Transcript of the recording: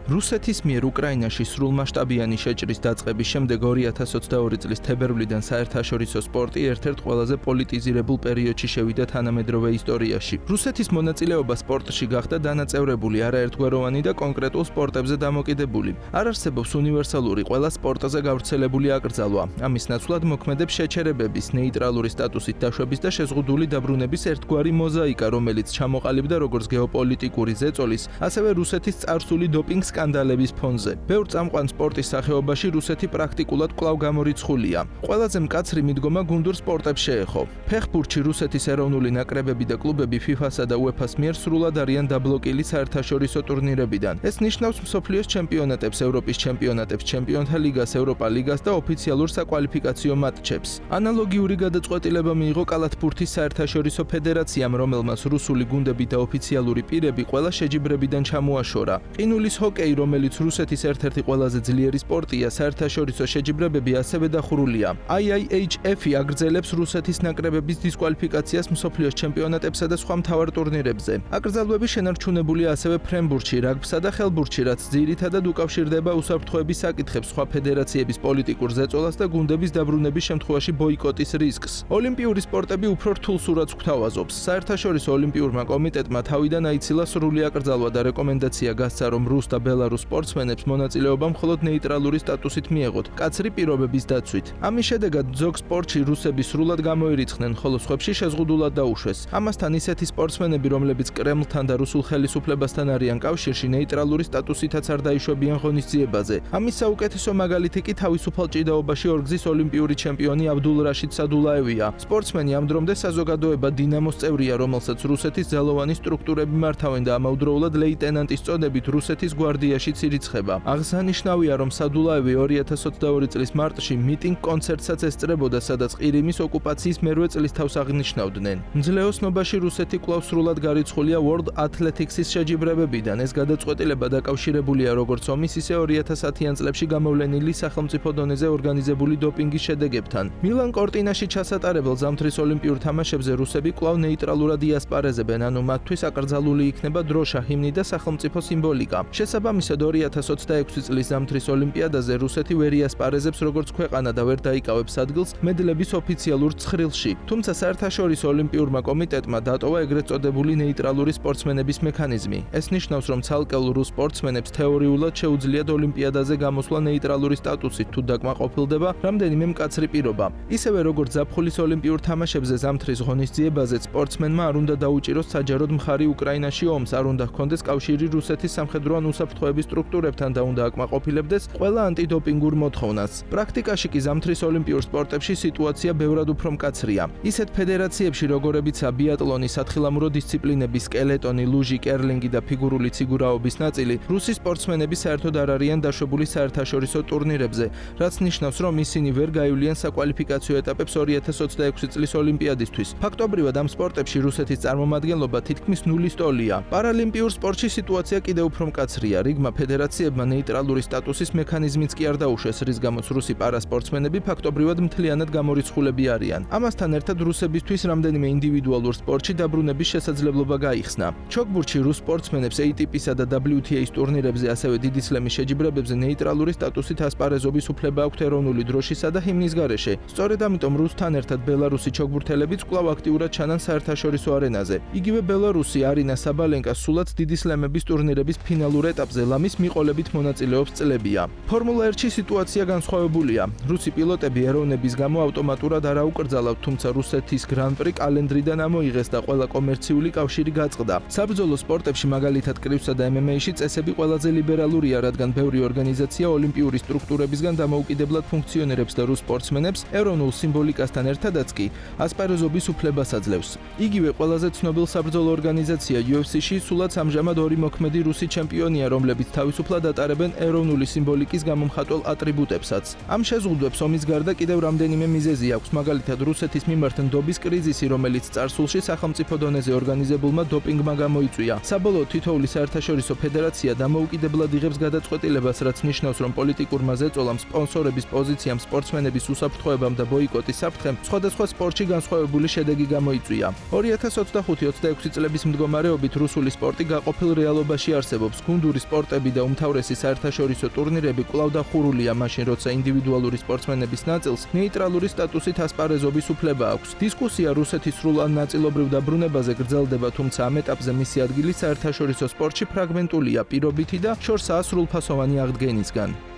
რუსეთის მიერ უკრაინაში სრულმასშტაბიანი შეჭრის დაწყების შემდეგ 2022 წლის თებერვლიდან საერთაშორისო სპორტი ერთ-ერთ ყველაზე პოლიტიზირებულ პერიოდში შევიდა თანამედროვე ისტორიაში. რუსეთის მონაწილეობა სპორტში გახდა დანაწევრებული, არაერთგვაროვანი და კონკრეტულ სპორტებზე დამოკიდებული. არ არსებობს უნივერსალური, ყველა სპორტზე გავრცელებული აკრძალვა. ამის ნაცვლად მოქმედებს შეჩერებების, ნეიტრალური სტატუსით დაშვების და შეზღუდული დაბრუნების ერთგვარი მოზაიკა, რომელიც ჩამოყალიბდა როგორც გეოპოლიტიკური ზეწოლის, ასევე რუსეთის წარსული დოპინგ სკანდალების ფონზე. ბევრ წამყვან სპორტის სახეობაში რუსეთი პრაქტიკულად კვლავ გამორიცხულია. ყველაზე მკაცრი მიდგომა გუნდურ სპორტებს შეეხო. ფეხბურთში რუსეთის ეროვნული ნაკრებები და კლუბები FIFA-სა და UEFA-ს მიერ სრულად არიან დაბლოკილი საერთაშორისო ტურნირებიდან. ეს ნიშნავს მსოფლიოს ჩემპიონატებს, ევროპის ჩემპიონატებს, ჩემპიონთა ლიგას, ევროპა ლიგას და ოფიციალურ საკვალიფიკაციო მატჩებს. ანალოგიური გადაწყვეტილება მიიღო კალათბურთის საერთაშორისო ფედერაციამ, რომელმაც რუსული გუნდები და ოფიციალური პირები ყველა შეჯიბრებიდან ჩამოაშორა. ყინულის ჰოკეი, რომელიც რუსეთის ერთ-ერთი ყველაზე ძლიერი სპორტია, საერთაშორისო შეჯიბრებები ასევე დახურულია. IIHF-ი აგრძელებს რუსეთის ნაკრებების დისკვალიფიკაციას მსოფლიოს ჩემპიონატებსა და სხვა მთავარ ტურნირებზე. აკრძალვები შენარჩუნებულია ასევე ფრენბურთში, რაგბსა და ხელბურთში, რაც ძირითადად უკავშირდება უსაფრთხოების საკითხებს, სხვა ფედერაციების პოლიტიკურ ზეწოლას და გუნდების დაბრუნების შემთხვევაში ბოიკოტის რისკს. ოლიმპიური სპორტები უფრო რთულ სურათს გვთავაზობს. საერთაშორისო ოლიმპიურმა კომიტეტმა თავიდან აიცილა სრული აკრძალვა და რეკომენდაცია გასცა, რომ რუს და ბელარუს სპორტსმენებს მონაწილეობა მხოლოდ ნეიტრალური სტატუსით მიეღოთ, მკაცრი პირობების დაცვით. ამის შედეგად ზოგ სპორტში რუსები სრულად გამოირიცხნენ, ხოლო სხვებში შეზღუდულად დაუშვეს. ამასთან ისეთი სპორტსმენები, რომლებიც კრემლთან და რუსულ ხელისუფლებასთან არიან კავშირში, ნეიტრალური სტატუსითაც არ დაიშვებიან ღონისძიებაზე. ამის საუკეთესო მაგალითი კი თავისუფალ ჭიდაობაში ორგზის ოლიმპიური ჩემპიონი აბდულ რაშიდ სადულაევია. სპორტსმენი ამ დრომდე საზოგადოება დინამოს წევრია, რომელსაც რუსეთის ძალოვანი სტრუქტურები მართავენ და ამავდროულად ლეიტენანტის წოდებით რუსეთის გვარდიაშიც ირიცხება. აღსანიშნავია, რომ სადულაევი 2022 წლის მარტში მიტინგ კონცერტსაც ესწრებოდა, სადაც ყირიმის ოკუპაციის მერვე წლისთავს აღნიშნავდნენ. მძლეოსნობაში რუსეთი კვლავ სრულად გარიცხულია World Athletics-ის შეჯიბრებებიდან. ეს გადაწყვეტილება დაკავშირებულია როგორც ომის, ისე 2010-იან წლებში გამოვლენილი სახელმწიფო დონეზე ორგანიზებული დოპინგის შედეგებთან. მილან კორტინაში ჩასატარებელ ზამთრის ოლიმპიურ თამაშებზე რუსები კვლავ ნეიტრალურად იასპარეზებენ, ანუ მათთვის აკრძალული იქნება დროშა, ჰიმნი და სახელმწიფო სიმბოლიკა. შესაბამისად 2026 წლის ზამთრის ოლიმპიადაზე რუსეთი ვერ იასპარეზებს როგორც ქვეყანა და ვერ დაიკავებს ადგილს მედლების ოფიციალურ ცხრილში. თუმცა საერთაშორისო ოლიმპიურმა კომიტეტმა დატოვა ეგრეთ წოდებული ნეიტრალური სპორტსმენების მექანიზმი. ეს ნიშნავს, რომ ცალკეულ რუს სპორტსმენებს თეორიულად შეუძლიათ ოლიმპიადაზე გამოსვლა ნეიტრალური სტატუსით, თუ დაკმაყოფილდება რამდენიმე მკაცრი პირობა. ისევე როგორც ზაფხულის ოლიმპიურ თამაშებზე ზამთრის ღონისძიებაზე სპორტსმენმა არ უნდა დაუჭიროს საჯაროდ მხარი უკრაინაში ომს, არ უნდა ჰქონდეს კავშირი რუსეთის სამხედრო ან უსაფრთხოების სტრუქტურებთან და უნდა აკმაყოფილებდეს ყველა ანტიდოპინგურ მოთხოვნას. პრაქტიკაში კი ზამთრის ოლიმპიურ სპორტებში სიტუაცია ბევრად უფრო მკაცრია. ისეთ ფედერაციებში, როგორებიცაა ბიატლონი, სათხილამურო დისციპლინები, სკელეტონი, ლუჟი, კერლინგი და ფიგურული ციგურაობის ნაწილი, რუსი სპორტსმენები საერთოდ არ არიან დაშვებული საერთაშორისო ტურნირებზე, რაც ნიშნავს, რომ ისინი ვერ გაივლიან საკვალიფიკაციო ეტაპებს 2026 წლის ოლიმპიადისთვის. ფაქტობრივად ამ სპორტებში რუსეთის წარმომადგენლობა თითქმის ნულის ტოლია. პარალიმპიურ სპორტში სიტუაცია კიდევ უფრო მკაცრია. რიგმა ფედერაციებმა ნეიტრალური სტატუსის მექანიზმიც კი არ დაუშვეს, რის გამოც რუსი პარასპორტსმენები ფაქტობრივად მთლიანად გამორიცხულები არიან. ამასთან ერთად რუსებისთვის რამდენიმე ინდივიდუალურ სპორტში დაბრუნების შესაძლებლობა გაიხსნა. ჩოგბურთში რუს სპორტსმენებს ATP-სა და WTA-ის ტურნირებზე, ასევე დიდი სლემის შეჯიბრებებზე ნეიტრალური სტატუსით ასპარეზობის უფლება აქვთ ეროვნული დროშისა და ჰიმნის გარეშე. სწორედ ამიტომ რუსთან ერთად ბელარუსი ჩოგბურთელებიც კვლავ აქტიურად ჩანან საერთაშორისო არენაზე. იგივე ბელარუსი არინა საბალენკა სულაც დიდი სლემების ტურნირების ფინალურ ეტაპზე ლამის მიყოლებით მონაწილეობს წლებია. ფორმულა 1-ში სიტუაცია განსხვავებულია. რუსი პილოტები ეროვნების გამო ავტომატურად არ აუკრძალავთ, თუმცა რუსეთის გრან-პრი კალენდრიდან ამოიღეს და ყველა კომერციული კავშირი გაწყდა. საბრძოლო სპორტებში, მაგალითად კრივსა და MMA-ში წესები ყველაზე ლიბერალურია, რადგან ბევრი ორგანიზაცია ოლიმპიური სტრუქტურებისგან დამოუკიდებლად ფუნქციონირებს და რუს სპორტსმენებს ეროვნულ სიმბოლიკასთან ერთადაც კი ასპარეზობის უფლებას აძლევს. იგივე ყველაზე ცნობილ საბრძოლო ორგანიზაცია UFC-ში სულაც ამჟამად ორი მოქმედი რუსი ჩემპიონია, რომლებიც თავისუფლად ატარებენ ეროვნული სიმბოლიკის გამომხატველ ატრიბუტებსაც. ამ შეზღუდვებს ომის გარდა კიდევ რამდენიმე მიზეზი აქვს, მაგალითად რუსეთის მიმართ ნდობის კრიზისი, რომელიც წარსულში სახელმწიფო დონეზე ორგანიზებულმა დოპინგმა გამოიწვია. საბოლოოდ თითოეული საერთაშორისო ფედერაცია დამოუკიდებლად იღებს გადაწყვეტილებას, რაც ნიშნავს, რომ პოლიტიკურმა ზეწოლამ, სპონსორების პოზიციამ, სპორტსმენების უსაფრთხოებამ და ბოიკოტის საფრთხემ სხვადასხვა სპორტში განსხვავებული შედეგი გამოიწვია. 2025-26 წლების მდგომარეობით რუსული სპორტი გაყოფილ რეალობაში არსებობს. გუნდური სპორტები და უმთავრესი საერთაშორისო ტურნირები კვლავ დახურულია მაშინ, როცა ინდივიდუალური სპორტსმენების ნაწილს ნეიტრალური სტატუსით ასპარეზობის უფლება აქვს. დისკუსია რუსეთის სრულ ან ნაწილობრივ დაბრუნებაზე გრძელდება, თუმცა ამ ეტაპზე მისი ადგილი საერთაშორისო სპორტში ფრაგმენტულია, პირობითი და შორსაა სრულფასოვანი აღდგენისგან.